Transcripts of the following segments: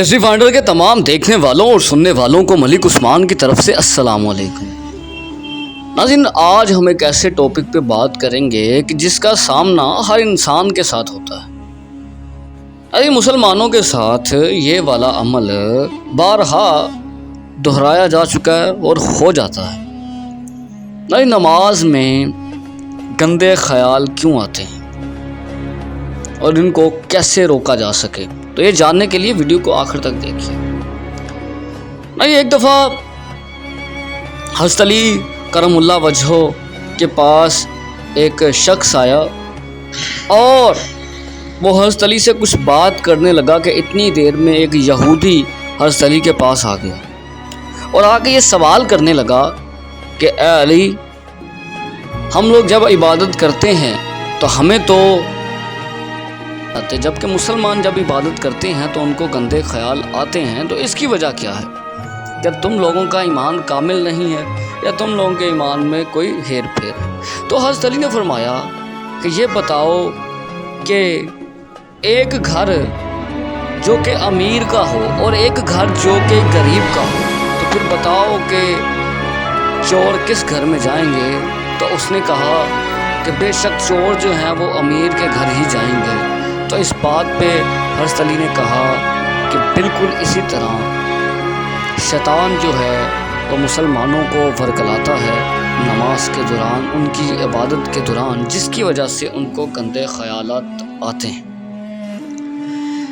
History finder کے تمام دیکھنے والوں اور سننے والوں کو ملک عثمان کی طرف سے السلام علیکم۔ ناظرین، آج ہم ایک ایسے ٹاپک پہ بات کریں گے کہ جس کا سامنا ہر انسان کے ساتھ ہوتا ہے۔ ناظرین، مسلمانوں کے ساتھ یہ والا عمل بارہا دہرایا جا چکا ہے اور ہو جاتا ہے۔ ناظرین، نماز میں گندے خیال کیوں آتے ہیں اور ان کو کیسے روکا جا سکے، تو یہ جاننے کے لیے ویڈیو کو آخر تک دیکھیے۔ ایک دفعہ حضرت علی کرم اللہ وجہہ کے پاس ایک شخص آیا اور وہ حضرت علی سے کچھ بات کرنے لگا کہ اتنی دیر میں ایک یہودی حضرت علی کے پاس آ گیا اور آ کے یہ سوال کرنے لگا کہ اے علی، ہم لوگ جب عبادت کرتے ہیں تو ہمیں تو جبکہ مسلمان جب عبادت کرتے ہیں تو ان کو گندے خیال آتے ہیں، تو اس کی وجہ کیا ہے؟ کیا تم لوگوں کا ایمان کامل نہیں ہے یا تم لوگوں کے ایمان میں کوئی ہیر پھیر ہے؟ تو حضرت علی نے فرمایا کہ یہ بتاؤ کہ ایک گھر جو کہ امیر کا ہو اور ایک گھر جو کہ غریب کا ہو، تو پھر بتاؤ کہ چور کس گھر میں جائیں گے؟ تو اس نے کہا کہ بے شک چور جو ہیں وہ امیر کے گھر ہی جائیں گے۔ تو اس بات پہ حضرت علی نے کہا کہ بالکل اسی طرح شیطان جو ہے وہ مسلمانوں کو ورگلاتا ہے نماز کے دوران، ان کی عبادت کے دوران، جس کی وجہ سے ان کو گندے خیالات آتے ہیں۔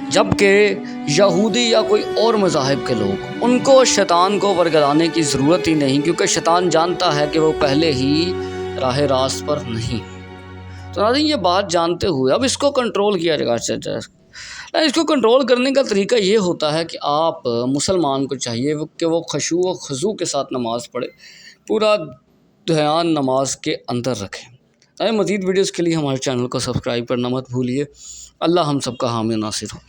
جبکہ یہودی یا کوئی اور مذاہب کے لوگ، ان کو شیطان کو ورگلانے کی ضرورت ہی نہیں، کیونکہ شیطان جانتا ہے کہ وہ پہلے ہی راہ راست پر نہیں۔ تو ناظرین، یہ بات جانتے ہوئے اب اس کو کنٹرول کیا جائے۔ اس کو کنٹرول کرنے کا طریقہ یہ ہوتا ہے کہ آپ مسلمان کو چاہیے کہ وہ خشوع و خضوع کے ساتھ نماز پڑھے، پورا دھیان نماز کے اندر رکھیں۔ مزید ویڈیوز کے لیے ہمارے چینل کو سبسکرائب کرنا مت بھولیے۔ اللہ ہم سب کا حامی و ناصر ہو۔